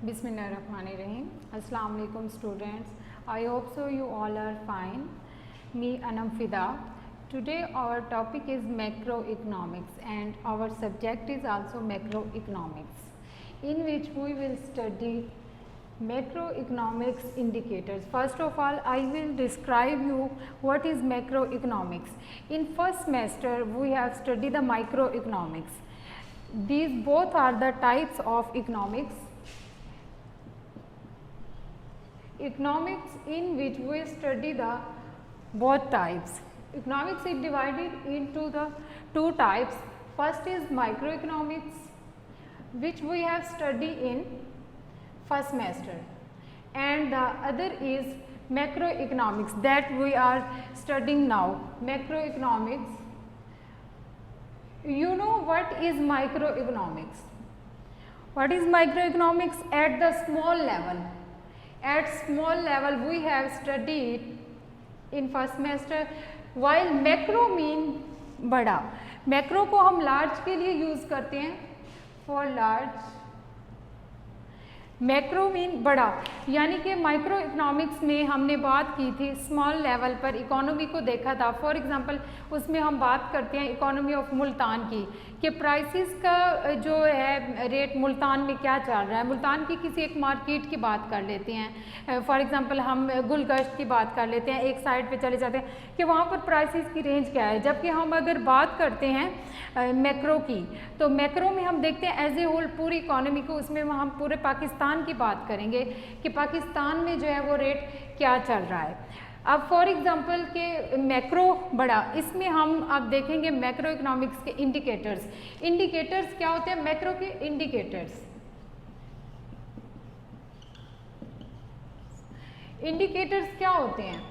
Bismillahirrahmanirrahim. Assalamu alaikum students. I hope so you all are fine. Me Anam Fida. Today our topic is macroeconomics and our subject is also macroeconomics, in which we will study macroeconomics indicators. First of all, I will describe you what is macroeconomics. In first semester we have studied the microeconomics. These both are the types of economics in which we study the both types. Economics is divided into the two types. First is microeconomics, which we have studied in first semester, and the other is macroeconomics that we are studying now. Macroeconomics, you know what is microeconomics? What is microeconomics? At the small level. At small level we have studied in first semester, while macro mean बड़ा. Macro को हम large के लिए use करते हैं, for large. Macro mean बड़ा, यानी कि माइक्रो इकोनॉमिक्स में हमने बात की थी स्मॉल लेवल पर इकोनॉमी को देखा था. फॉर एग्जांपल उसमें हम बात करते हैं इकोनॉमी ऑफ मुल्तान की, कि प्राइसेस का जो है रेट मुल्तान में क्या चल रहा है. मुल्तान की किसी एक मार्केट की बात कर लेते हैं, फॉर एग्जांपल हम गुलगश्त की बात कर लेते हैं, एक साइड पे चले जाते हैं कि वहाँ पर प्राइसेस की रेंज क्या है. जबकि हम अगर बात करते हैं मैक्रो की, तो मैक्रो में हम देखते हैं एज ए होल पूरी इकोनॉमी को, उसमें हम पूरे पाकिस्तान की बात करेंगे कि पाकिस्तान में जो है वो रेट क्या चल रहा है. अब फॉर एग्जांपल के मैक्रो बड़ा, इसमें हम अब देखेंगे मैक्रो इकोनॉमिक्स के इंडिकेटर्स. इंडिकेटर्स क्या होते हैं? मैक्रो के इंडिकेटर्स. इंडिकेटर्स क्या होते हैं?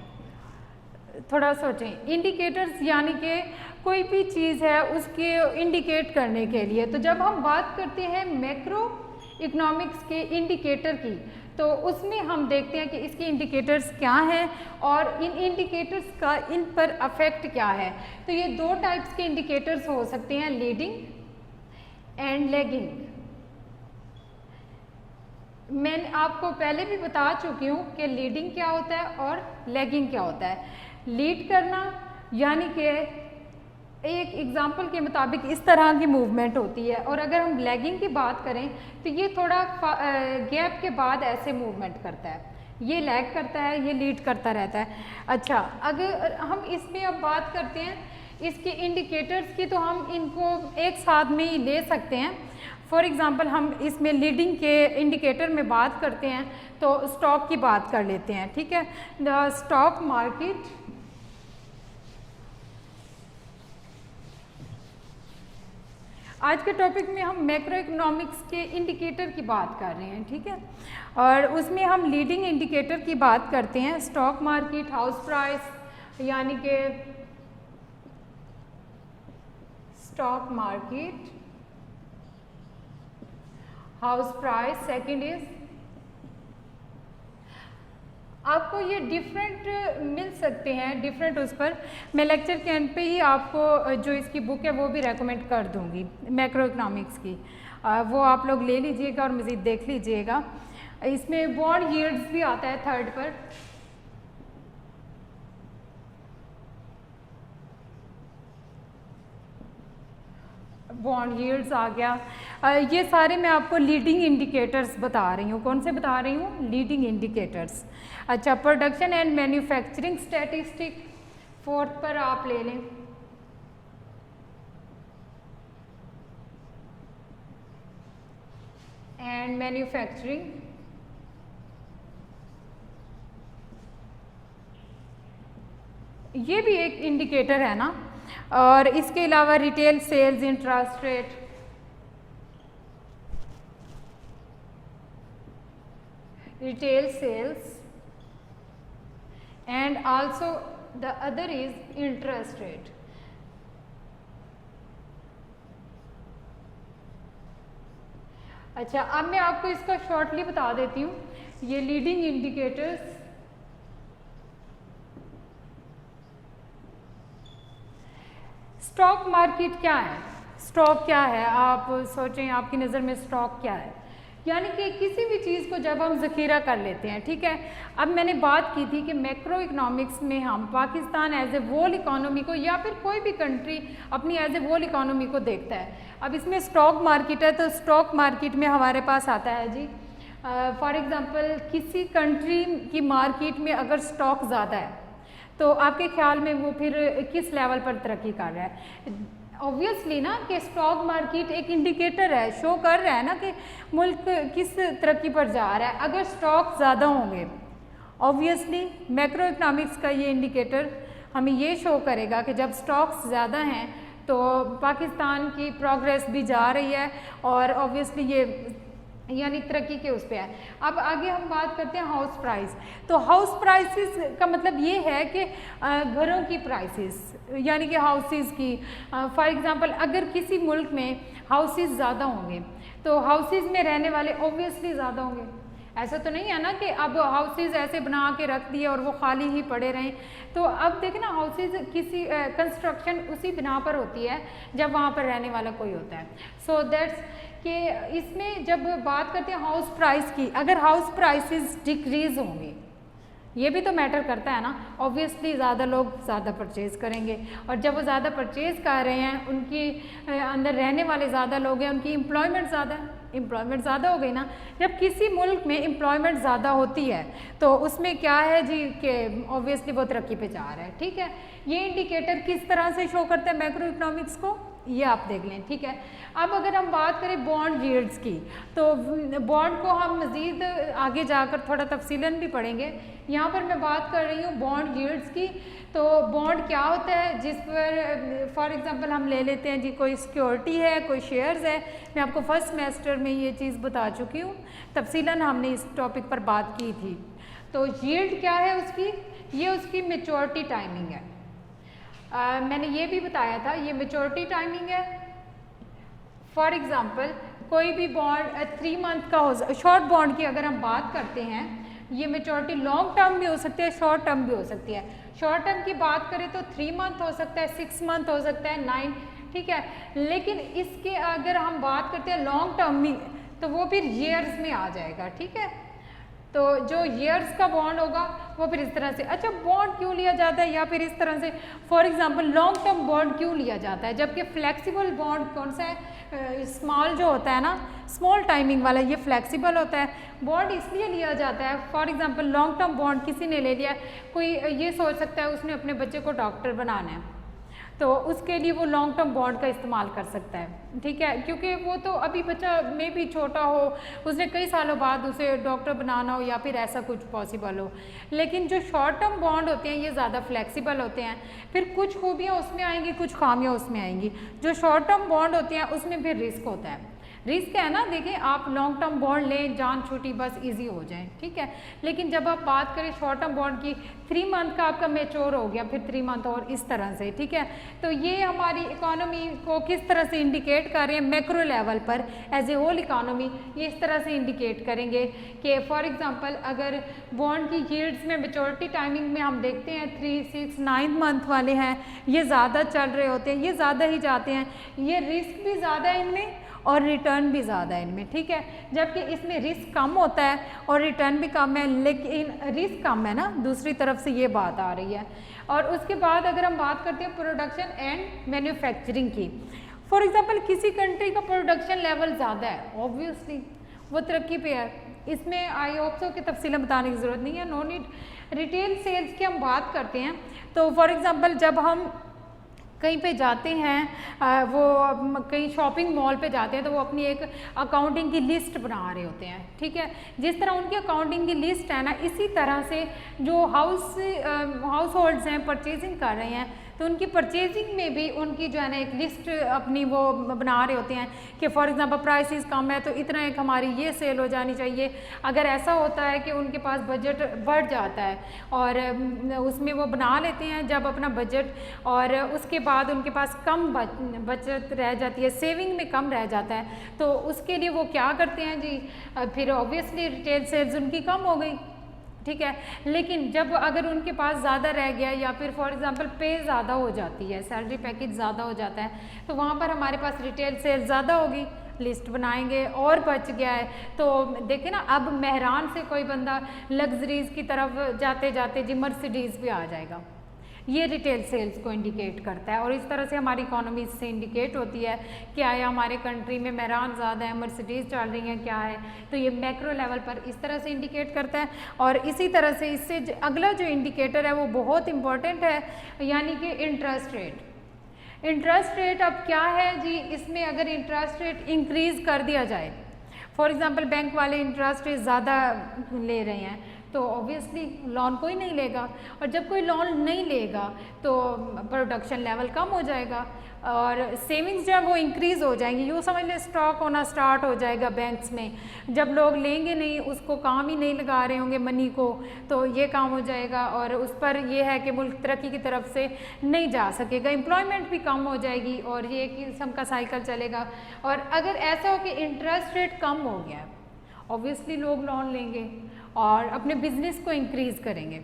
थोड़ा सोचें. इंडिकेटर्स यानी कि कोई भी चीज़ है उसके इंडिकेट करने के लिए. तो जब हम बात करते हैं मैक्रो इकोनॉमिक्स के इंडिकेटर की, तो उसमें हम देखते हैं कि इसके इंडिकेटर्स क्या हैं और इन इंडिकेटर्स का इन पर अफेक्ट क्या है. तो ये दो टाइप्स के इंडिकेटर्स हो सकते हैं, लीडिंग एंड लैगिंग. मैंने आपको पहले भी बता चुकी हूँ कि लीडिंग क्या होता है और लैगिंग क्या होता है. लीड करना यानी कि एक एग्जाम्पल के मुताबिक इस तरह की मूवमेंट होती है, और अगर हम लैगिंग की बात करें तो ये थोड़ा गैप के बाद ऐसे मूवमेंट करता है. ये लैग करता है, ये लीड करता रहता है. अच्छा, अगर हम इसमें अब बात करते हैं इसके इंडिकेटर्स की, तो हम इनको एक साथ में ही ले सकते हैं. फॉर एग्ज़ाम्पल हम इसमें लीडिंग के इंडिकेटर में बात करते हैं तो स्टॉक की बात कर लेते हैं. ठीक है, द स्टॉक मार्केट आज के टॉपिक में हम मैक्रो इकोनॉमिक्स के इंडिकेटर की बात कर रहे हैं. ठीक है, और उसमें हम लीडिंग इंडिकेटर की बात करते हैं. स्टॉक मार्केट, हाउस प्राइस, यानी कि stock market, house price. Second is, आपको ये डिफरेंट मिल सकते हैं, डिफरेंट उस पर मैं लेक्चर के एंड पे ही आपको जो इसकी बुक है वो भी रेकमेंड कर दूंगी मैक्रो इकोनॉमिक्स की. वो आप लोग ले लीजिएगा और मज़ीद देख लीजिएगा. इसमें बॉन्ड यील्ड्स भी आता है थर्ड पर. बॉन्ड यील्ड्स आ गया. ये सारे मैं आपको लीडिंग इंडिकेटर्स बता रही हूँ. कौन से बता रही हूँ? Leading indicators. अच्छा, production and manufacturing statistic fourth पर आप ले लें. एंड मैन्युफैक्चरिंग, ये भी एक इंडिकेटर है ना. और इसके अलावा retail sales, interest rate, retail sales, and also the other is interest rate. अच्छा, अब मैं आपको इसका शॉर्टली बता देती हूँ. ये लीडिंग इंडिकेटर्स, स्टॉक मार्केट क्या है? स्टॉक क्या है? आप सोचें आपकी नज़र में स्टॉक क्या है? यानी कि किसी भी चीज़ को जब हम ज़ख़ीरा कर लेते हैं, ठीक है। अब मैंने बात की थी कि मैक्रो इकनॉमिक्स में हम Pakistan as a whole economy को या फिर कोई भी कंट्री अपनी एज ए वोल इकोनॉमी को देखता है। अब इसमें स्टॉक मार्केट है, तो स्टॉक मार्केट में हमारे पास आता है जी फॉर एग्ज़ाम्पल किसी कंट्री की मार्केट में अगर स्टॉक ज़्यादा है तो आपके ख्याल में वो फिर किस लेवल पर तरक्की कर रहा है। ऑब्वियसली ना कि स्टॉक मार्केट एक इंडिकेटर है, शो कर रहा है ना कि मुल्क किस तरक्की पर जा रहा है। अगर स्टॉक ज़्यादा होंगे ऑब्वियसली मैक्रो इकनॉमिक्स का ये इंडिकेटर हमें ये शो करेगा कि जब स्टॉक्स ज़्यादा हैं तो पाकिस्तान की प्रोग्रेस भी जा रही है और ऑब्वियसली ये यानी तरक्की के उस पे है। अब आगे हम बात करते हैं हाउस प्राइस। तो हाउस प्राइसेस का मतलब ये है कि घरों की प्राइसेस यानी कि हाउसेस की फॉर एग्जांपल अगर किसी मुल्क में हाउसेस ज़्यादा होंगे तो हाउसेस में रहने वाले ऑब्वियसली ज़्यादा होंगे। ऐसा तो नहीं है ना कि अब हाउसेस ऐसे बना के रख दिए और वो खाली ही पड़े रहें। तो अब देखें ना हाउसेस किसी कंस्ट्रक्शन उसी बिना पर होती है जब वहाँ पर रहने वाला कोई होता है। सो दैट्स कि इसमें जब बात करते हैं हाउस प्राइस की, अगर हाउस प्राइसेस डिक्रीज़ होंगे ये भी तो मैटर करता है ना। ऑब्वियसली ज़्यादा लोग ज़्यादा परचेज़ करेंगे और जब वो ज़्यादा परचेज़ कर रहे हैं उनकी अंदर रहने वाले ज़्यादा लोग हैं, उनकी एम्प्लॉयमेंट ज़्यादा है, एम्प्लॉयमेंट ज़्यादा हो गई ना। जब किसी मुल्क में एम्प्लॉयमेंट ज़्यादा होती है तो उसमें क्या है जी कि ऑब्वियसली वो तरक्की पे जा रहा है, ठीक है। ये इंडिकेटर किस तरह से शो करता है मैक्रो इकनॉमिक्स को, ये आप देख लें, ठीक है। अब अगर हम बात करें बॉन्ड यील्ड्स की तो बॉन्ड को हम मज़ीद आगे जाकर थोड़ा तफसीलन भी पढ़ेंगे। यहाँ पर मैं बात कर रही हूँ बॉन्ड यील्ड्स की। तो बॉन्ड क्या होता है जिस पर फॉर एग्जांपल हम ले लेते हैं जी कोई सिक्योरिटी है, कोई शेयर्स है। मैं आपको फर्स्ट सेमेस्टर में ये चीज़ बता चुकी हूँ, तफसीलन हमने इस टॉपिक पर बात की थी। तो यील्ड क्या है उसकी, ये उसकी मैच्योरिटी टाइमिंग है। मैंने ये भी बताया था ये मैच्योरिटी टाइमिंग है। फॉर एग्ज़ाम्पल कोई भी बॉन्ड 3 मंथ का हो, शॉर्ट बॉन्ड की अगर हम बात करते हैं ये मैच्योरिटी लॉन्ग टर्म भी हो सकती है, शॉर्ट टर्म भी हो सकती है। शॉर्ट टर्म की बात करें तो 3 मंथ हो सकता है, 6 मंथ हो सकता है, 9, ठीक है। लेकिन इसके अगर हम बात करते हैं लॉन्ग टर्म में तो वो फिर ईयर्स में आ जाएगा, ठीक है। तो जो ईयर्स का बॉन्ड होगा वो फिर इस तरह से, अच्छा बॉन्ड क्यों लिया जाता है या फिर इस तरह से for example long term bond क्यों लिया जाता है, जबकि फ्लेक्सिबल बॉन्ड कौन सा है, स्मॉल जो होता है ना, स्मॉल टाइमिंग वाला, ये फ्लेक्सिबल होता है। बॉन्ड इसलिए लिया जाता है for example long term bond किसी ने ले लिया, कोई ये सोच सकता है उसने अपने बच्चे को डॉक्टर बनाना है तो उसके लिए वो लॉन्ग टर्म बॉन्ड का इस्तेमाल कर सकता है, ठीक है। क्योंकि वो तो अभी बच्चा में भी छोटा हो, उसने कई सालों बाद उसे डॉक्टर बनाना हो या फिर ऐसा कुछ पॉसिबल हो। लेकिन जो शॉर्ट टर्म बॉन्ड होते हैं ये ज़्यादा फ्लेक्सिबल होते हैं, फिर कुछ खूबियाँ उसमें आएंगी, कुछ खामियाँ उसमें आएंगी। जो शॉर्ट टर्म बॉन्ड होते हैं उसमें फिर रिस्क होता है। रिस्क है ना, देखिए आप लॉन्ग टर्म बॉन्ड लें, जान छूटी बस इजी हो जाए, ठीक है। लेकिन जब आप बात करें शॉर्ट टर्म बॉन्ड की, 3 मंथ का आपका मैच्योर हो गया, फिर 3 मंथ और इस तरह से, ठीक है। तो ये हमारी इकोनॉमी को किस तरह से इंडिकेट कर रहे हैं मैक्रो लेवल पर एज ए होल इकोनॉमी, ये इस तरह से इंडिकेट करेंगे कि फॉर एग्जांपल अगर बॉन्ड की यील्ड्स में मैच्योरिटी टाइमिंग में हम देखते हैं 3, 6, 9 मंथ वाले हैं, ये ज़्यादा चल रहे होते हैं, ये ज़्यादा ही जाते हैं, ये रिस्क भी ज़्यादा है इनमें और रिटर्न भी ज़्यादा है इनमें, ठीक है। जबकि इसमें रिस्क कम होता है और रिटर्न भी कम है, लेकिन रिस्क कम है ना, दूसरी तरफ से ये बात आ रही है। और उसके बाद अगर हम बात करते हैं प्रोडक्शन एंड मैन्युफैक्चरिंग की, फॉर एग्जांपल किसी कंट्री का प्रोडक्शन लेवल ज़्यादा है, ऑब्वियसली वो तरक्की पे है, इसमें आई होप सो की तफसीलें बताने की ज़रूरत नहीं है, नो नीड। रिटेल सेल्स की हम बात करते हैं तो फॉर एग्ज़ाम्पल जब हम कहीं पे जाते हैं, वो कहीं शॉपिंग मॉल पे जाते हैं तो वो अपनी एक अकाउंटिंग की लिस्ट बना रहे होते हैं, ठीक है। जिस तरह उनकी अकाउंटिंग की लिस्ट है ना, इसी तरह से जो हाउस होल्ड्स हैं परचेजिंग कर रहे हैं तो उनकी परचेजिंग में भी उनकी जो है ना एक लिस्ट अपनी वो बना रहे होते हैं कि फॉर एग्जांपल प्राइसेस कम है तो इतना एक हमारी ये सेल हो जानी चाहिए। अगर ऐसा होता है कि उनके पास बजट बढ़ जाता है और उसमें वो बना लेते हैं जब अपना बजट, और उसके बाद उनके पास कम बचत रह जाती है, सेविंग में कम रह जाता है, तो उसके लिए वो क्या करते हैं जी, फिर ऑब्वियसली रिटेल सेल्स उनकी कम हो गई, ठीक है। लेकिन जब अगर उनके पास ज़्यादा रह गया या फिर फॉर एग्जांपल पे ज़्यादा हो जाती है, सैलरी पैकेज ज़्यादा हो जाता है, तो वहाँ पर हमारे पास रिटेल सेल ज़्यादा होगी। लिस्ट बनाएंगे और बच गया है तो देखिए ना, अब मेहरान से कोई बंदा लग्जरीज की तरफ जाते जाते जी मर्सिडीज़ भी आ जाएगा। ये रिटेल सेल्स को इंडिकेट करता है और इस तरह से हमारी इकोनॉमी से इंडिकेट होती है क्या है, हमारे कंट्री में मेहरान ज़्यादा है, मर्सिडीज़ चल रही हैं, क्या है, तो ये मैक्रो लेवल पर इस तरह से इंडिकेट करता है। और इसी तरह से इससे अगला जो इंडिकेटर है वो बहुत इंपॉर्टेंट है, यानी कि इंटरेस्ट रेट। इंटरेस्ट रेट अब क्या है जी, इसमें अगर इंटरेस्ट रेट इंक्रीज़ कर दिया जाए, फॉर एग्ज़ाम्पल बैंक वाले इंटरेस्ट रेट ज़्यादा ले रहे हैं तो ऑब्वियसली लोन कोई नहीं लेगा, और जब कोई लोन नहीं लेगा तो प्रोडक्शन लेवल कम हो जाएगा और सेविंग्स जब वो इंक्रीज़ हो जाएंगी, यूँ समझ लें स्टॉक होना स्टार्ट हो जाएगा बैंक्स में। जब लोग लेंगे नहीं, उसको काम ही नहीं लगा रहे होंगे मनी को, तो ये काम हो जाएगा और उस पर यह है कि मुल्क तरक्की की तरफ से नहीं जा सकेगा, एम्प्लॉयमेंट भी कम हो जाएगी और ये एक किस्म का साइकिल चलेगा। और अगर ऐसा हो कि इंटरेस्ट रेट कम हो गया, ऑब्वियसली लोग लोन लेंगे और अपने बिजनेस को इंक्रीज़ करेंगे,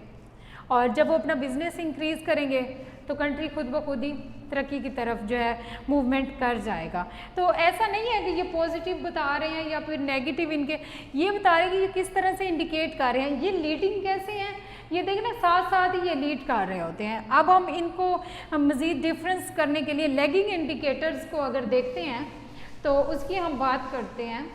और जब वो अपना बिजनेस इंक्रीज़ करेंगे तो कंट्री खुद ब खुद ही तरक्की की तरफ जो है मूवमेंट कर जाएगा। तो ऐसा नहीं है कि ये पॉजिटिव बता रहे हैं या फिर नेगेटिव, इनके ये बता रहे हैं कि ये किस तरह से इंडिकेट कर रहे हैं, ये लीडिंग कैसे हैं, ये देखिए ना साथ साथ ही ये लीड कर रहे होते हैं। अब हम इनको मज़ीद डिफरेंस करने के लिए लैगिंग इंडिकेटर्स को अगर देखते हैं तो उसकी हम बात करते हैं।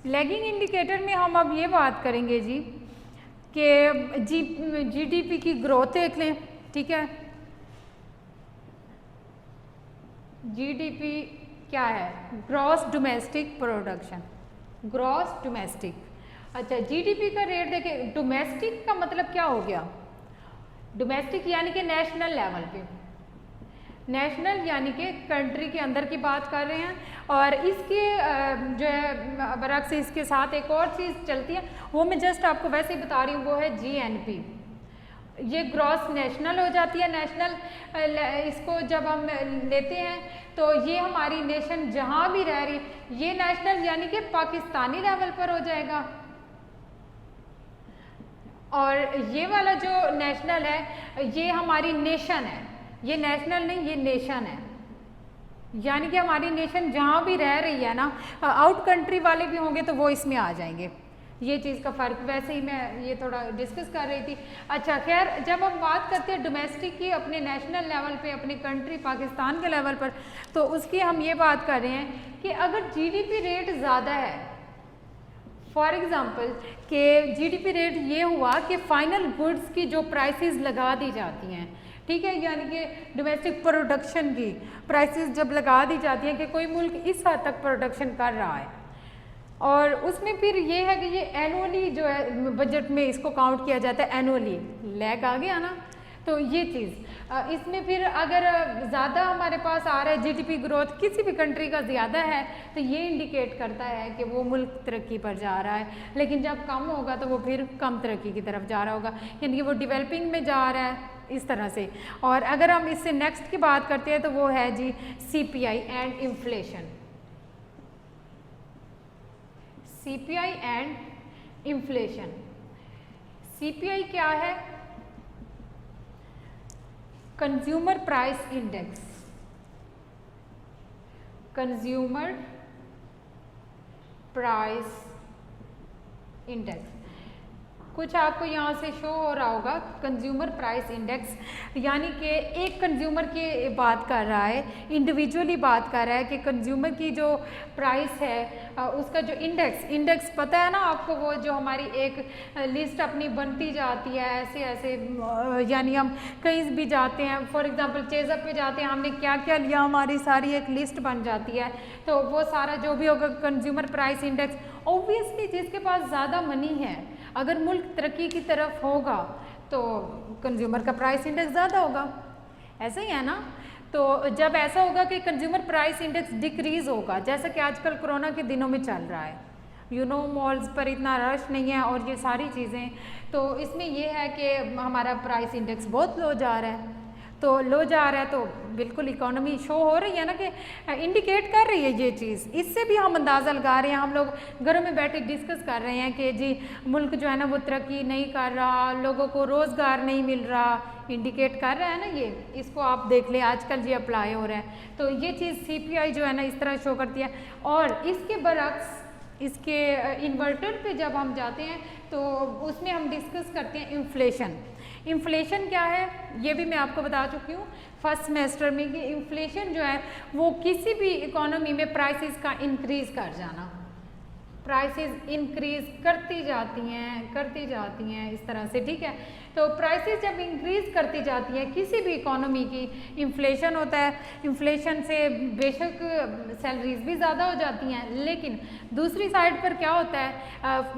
लैगिंग इंडिकेटर में हम अब ये बात करेंगे जी कि जीडीपी की ग्रोथ देख लें, ठीक है। जीडीपी क्या है, gross domestic production, gross domestic. अच्छा, जीडीपी का रेट देखें, डोमेस्टिक का मतलब क्या हो गया, डोमेस्टिक यानी कि नेशनल लेवल पे, नेशनल यानी कि कंट्री के अंदर की बात कर रहे हैं। और इसके जो है बरक्स इसके साथ एक और चीज़ चलती है, वो मैं जस्ट आपको वैसे ही बता रही हूँ, वो है जीएनपी। ये ग्रॉस नेशनल हो जाती है, नेशनल इसको जब हम लेते हैं तो ये हमारी नेशन जहाँ भी रह रही, ये नेशनल यानी कि पाकिस्तानी लेवल पर हो जाएगा। और ये वाला जो नेशनल है ये हमारी नेशन है, ये नेशनल नहीं, ये नेशन है, यानी कि हमारी नेशन जहाँ भी रह रही है ना, आउट कंट्री वाले भी होंगे तो वो इसमें आ जाएंगे। ये चीज़ का फ़र्क वैसे ही मैं ये थोड़ा डिस्कस कर रही थी। अच्छा खैर, जब हम बात करते हैं डोमेस्टिक की अपने नेशनल लेवल पे, अपनी कंट्री पाकिस्तान के लेवल पर, तो उसकी हम ये बात कर रहे हैं कि अगर जीडीपी रेट ज़्यादा है, फॉर एग्ज़ाम्पल कि जीडीपी रेट ये हुआ कि फ़ाइनल गुड्स की जो प्राइसेस लगा दी जाती हैं, ठीक है, यानी कि डोमेस्टिक प्रोडक्शन की प्राइसेस जब लगा दी जाती हैं कि कोई मुल्क इस हद तक प्रोडक्शन कर रहा है, और उसमें फिर ये है कि ये एनुअली जो है बजट में इसको काउंट किया जाता है, एनुअली लैग आ गया ना, तो ये चीज़ इसमें फिर अगर ज़्यादा हमारे पास आ रहा है जीडीपी ग्रोथ किसी भी कंट्री का ज़्यादा है तो ये इंडिकेट करता है कि वो मुल्क तरक्की पर जा रहा है, लेकिन जब कम होगा तो वो फिर कम तरक्की की तरफ जा रहा होगा, यानी कि वो डेवलपिंग में जा रहा है इस तरह से। और अगर हम इससे नेक्स्ट की बात करते हैं तो वो है जी CPI and inflation. CPI and inflation, CPI क्या है, consumer price index, consumer price index. कुछ आपको यहाँ से शो हो रहा होगा कंज्यूमर प्राइस इंडेक्स, यानी कि एक कंज्यूमर की बात कर रहा है, इंडिविजुअली बात कर रहा है कि कंज्यूमर की जो प्राइस है उसका जो इंडेक्स पता है ना आपको, वो जो हमारी एक लिस्ट अपनी बनती जाती है ऐसे ऐसे, यानी हम कहीं भी जाते हैं, फॉर एग्जांपल चेज़अप पे जाते हैं, हमने क्या क्या लिया हमारी सारी एक लिस्ट बन जाती है, तो वो सारा जो भी होगा कंज्यूमर प्राइस इंडेक्स। ऑब्वियसली जिसके पास ज़्यादा मनी है, अगर मुल्क तरक्की की तरफ होगा तो कंज्यूमर का प्राइस इंडेक्स ज़्यादा होगा, ऐसा ही है ना। तो जब ऐसा होगा कि कंज्यूमर प्राइस इंडेक्स डिक्रीज़ होगा, जैसा कि आजकल कोरोना के दिनों में चल रहा है, मॉल्स पर इतना रश नहीं है और ये सारी चीज़ें, तो इसमें यह है कि हमारा प्राइस इंडेक्स बहुत लो जा रहा है। तो लो जा रहा है, तो बिल्कुल इकोनॉमी शो हो रही है ना कि इंडिकेट कर रही है ये चीज़। इससे भी हम अंदाज़ा लगा रहे हैं, हम लोग घरों में बैठे डिस्कस कर रहे हैं कि जी मुल्क जो है ना वो तरक्की नहीं कर रहा, लोगों को रोज़गार नहीं मिल रहा, इंडिकेट कर रहा है ना ये। इसको आप देख लें, आजकल ये अप्लाई हो रहा है। तो ये चीज़ CPI जो है ना इस तरह शो करती है। और इसके बरक्स, इसके इन्वर्टर पे जब हम जाते हैं तो उसमें हम डिस्कस करते हैं इन्फ्लेशन। इन्फ्लेशन क्या है ये भी मैं आपको बता चुकी हूँ फर्स्ट सेमेस्टर में कि इन्फ्लेशन जो है वो किसी भी इकोनॉमी में प्राइसेस का इंक्रीज़ कर जाना, प्राइसेस इंक्रीज़ करती जाती हैं इस तरह से, ठीक है। तो प्राइसेस जब इंक्रीज़ करती जाती हैं किसी भी इकोनॉमी की, इन्फ्लेशन होता है, इन्फ्लेशन से बेशक सैलरीज भी ज़्यादा हो जाती हैं, लेकिन दूसरी साइड पर क्या होता है,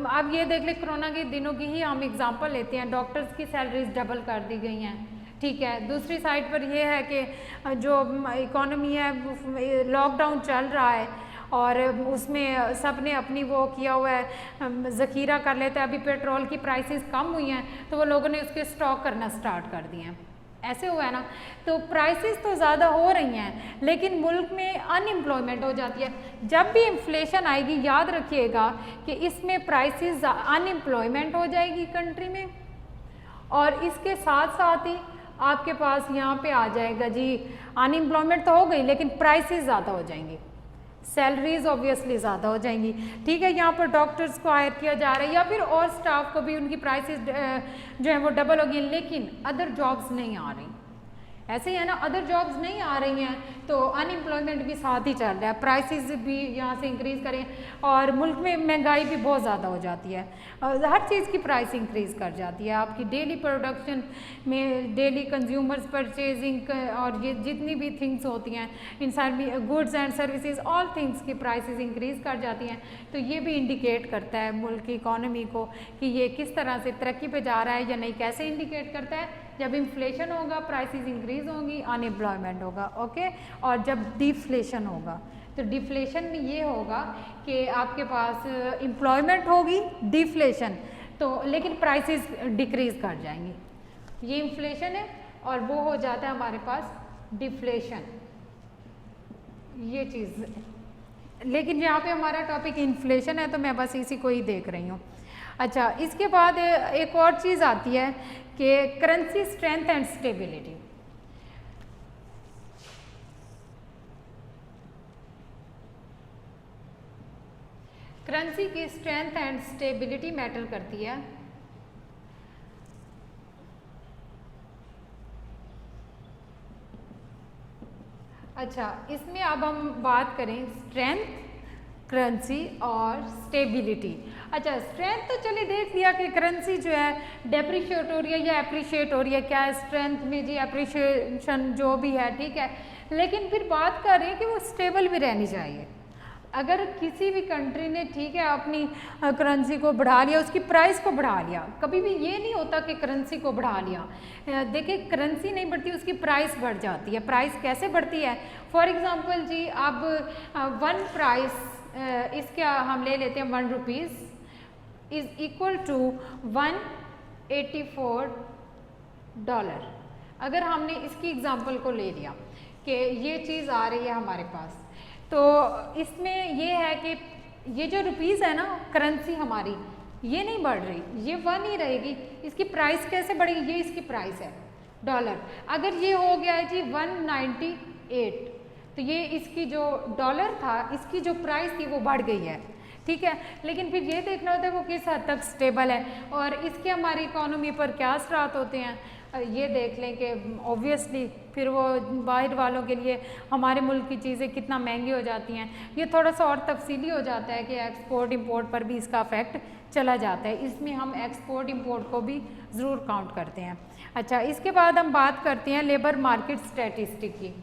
अब ये देख लें कोरोना के दिनों की ही हम एग्जांपल लेते हैं, डॉक्टर्स की सैलरीज डबल कर दी गई हैं, ठीक है। दूसरी साइड पर यह है कि जो इकोनॉमी है लॉकडाउन चल रहा है और उसमें सब ने अपनी वो किया हुआ है, ज़ख़ीरा कर लेते हैं। अभी पेट्रोल की प्राइसेस कम हुई हैं तो वो लोगों ने उसके स्टॉक करना स्टार्ट कर दिए हैं, ऐसे हुआ है ना। तो प्राइसेस तो ज़्यादा हो रही हैं लेकिन मुल्क में अनएम्प्लॉयमेंट हो जाती है। जब भी इन्फ्लेशन आएगी याद रखिएगा कि इसमें प्राइसेस, अनएम्प्लॉयमेंट हो जाएगी कंट्री में, और इसके साथ साथ ही आपके पास यहाँ पे आ जाएगा जी अनएम्प्लॉयमेंट तो हो गई लेकिन प्राइसेस ज़्यादा हो जाएंगी, सैलरीज ऑब्वियसली ज़्यादा हो जाएंगी, ठीक है। यहाँ पर डॉक्टर्स को हायर किया जा रहा है या फिर और स्टाफ को भी उनकी प्राइसेस जो है वो डबल होगी, लेकिन अदर जॉब्स नहीं आ रही, ऐसे ही है ना, अदर जॉब्स नहीं आ रही हैं तो अनएम्प्लॉयमेंट भी साथ ही चल रहा है, प्राइसेस भी यहाँ से इंक्रीज़ करें और मुल्क में महंगाई भी बहुत ज़्यादा हो जाती है, हर चीज़ की प्राइस इंक्रीज़ कर जाती है। आपकी डेली प्रोडक्शन में, डेली कंज्यूमर्स परचेजिंग और ये जितनी भी थिंग्स होती हैं, इंसान भी goods and services, all things की प्राइसेस इंक्रीज़ कर जाती हैं। तो ये भी इंडिकेट करता है मुल्क की इकॉनमी को कि ये किस तरह से तरक्की पे जा रहा है या नहीं। कैसे इंडिकेट करता है? जब इन्फ्लेशन होगा प्राइसेस इंक्रीज होंगी, अनएम्प्लॉयमेंट होगा, ओके। और जब डिफ्लेशन होगा तो डिफ्लेशन में ये होगा कि आपके पास एम्प्लॉयमेंट होगी, डिफ्लेशन तो लेकिन प्राइसेस डिक्रीज कर जाएंगी। ये इन्फ्लेशन है और वो हो जाता है हमारे पास डिफ्लेशन, ये चीज़। लेकिन यहाँ पे हमारा टॉपिक इन्फ्लेशन है तो मैं बस इसी को ही देख रही हूँ। अच्छा, इसके बाद एक और चीज़ आती है कि currency strength and stability. Currency की स्ट्रेंथ एंड स्टेबिलिटी मैटर करती है। अच्छा, इसमें अब हम बात करें स्ट्रेंथ, करेंसी और स्टेबिलिटी। अच्छा, स्ट्रेंथ तो चलिए देख लिया कि करेंसी जो है डेप्रिशिएट हो रही है या अप्रिशिएट हो रही है, क्या है स्ट्रेंथ में जी अप्रिशिएशन जो भी है, ठीक है। लेकिन फिर बात कर रहे हैं कि वो स्टेबल भी रहनी चाहिए। अगर किसी भी कंट्री ने, ठीक है, अपनी करेंसी को बढ़ा लिया, उसकी प्राइस को बढ़ा लिया, कभी भी ये नहीं होता कि करेंसी को बढ़ा लिया। देखिए, करेंसी नहीं बढ़ती, उसकी प्राइस बढ़ जाती है। प्राइस कैसे बढ़ती है? फॉर एग्जांपल जी, अब वन प्राइस इसके हम ले लेते हैं 1 रुपीज़ इज़ इक्वल टू $184। अगर हमने इसकी एग्जांपल को ले लिया कि ये चीज़ आ रही है हमारे पास, तो इसमें ये है कि ये जो रुपीज़ है ना, करेंसी हमारी ये नहीं बढ़ रही, ये 1 ही रहेगी। इसकी प्राइस कैसे बढ़ेगी? ये इसकी प्राइस है डॉलर। अगर ये हो गया है जी 198, तो ये इसकी जो डॉलर था, इसकी जो प्राइस थी वो बढ़ गई है, ठीक है। लेकिन फिर ये देखना होता है वो किस हद तक स्टेबल है और इसके हमारी इकोनॉमी पर क्या असरात होते हैं। ये देख लें कि ऑब्वियसली फिर वो बाहर वालों के लिए हमारे मुल्क की चीज़ें कितना महंगी हो जाती हैं। ये थोड़ा सा और तफसीली हो जाता है कि एक्सपोर्ट इंपोर्ट पर भी इसका इफेक्ट चला जाता है। इसमें हम एक्सपोर्ट इंपोर्ट को भी ज़रूर काउंट करते हैं। अच्छा, इसके बाद हम बात करते हैं लेबर मार्केट स्टैटिस्टिक की।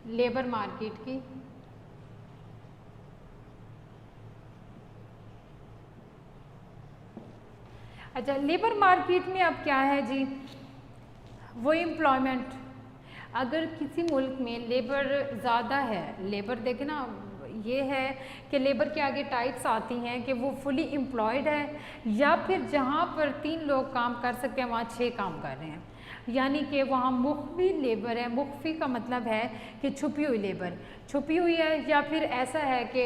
लेबर मार्केट की अच्छा, लेबर मार्केट में अब क्या है जी, वो एम्प्लॉयमेंट। अगर किसी मुल्क में लेबर ज़्यादा है, लेबर देखें ना, ये है कि लेबर के आगे टाइप्स आती हैं कि वो फुली एम्प्लॉयड है या फिर जहाँ पर 3 लोग काम कर सकते हैं वहाँ 6 काम कर रहे हैं। यानी कि वहाँ मुख्फी लेबर है। मुख्फी का मतलब है कि छुपी हुई लेबर, छुपी हुई है, या फिर ऐसा है कि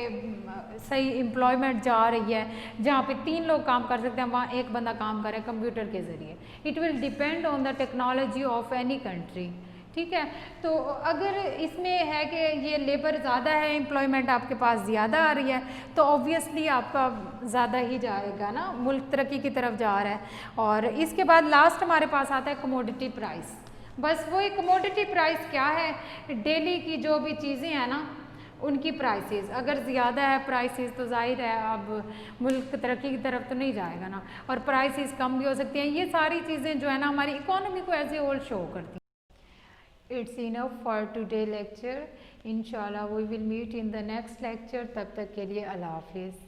सही एम्प्लॉयमेंट जा रही है जहाँ पे 3 लोग काम कर सकते हैं, वहाँ एक बंदा काम कर रहा है कंप्यूटर के ज़रिए। It will depend on the technology of any country, ठीक है। तो अगर इसमें है कि ये लेबर ज़्यादा है, एम्प्लॉयमेंट आपके पास ज़्यादा आ रही है, तो ऑब्वियसली आपका ज़्यादा ही जाएगा ना, मुल्क तरक्की की तरफ जा रहा है। और इसके बाद लास्ट हमारे पास आता है कमोडिटी प्राइस। बस वही कमोडिटी प्राइस क्या है, डेली की जो भी चीज़ें हैं ना उनकी प्राइसेस, अगर ज़्यादा है प्राइसेस तो जाहिर है अब मुल्क तरक्की की तरफ तो नहीं जाएगा ना, और प्राइसेस कम भी हो सकती हैं। ये सारी चीज़ें जो है ना हमारी इकोनॉमी को एज ए होल शो करती हैं। It's enough for today lecture. Inshallah we will meet in the next lecture. तब तक के लिए अल्लाह हाफिज़।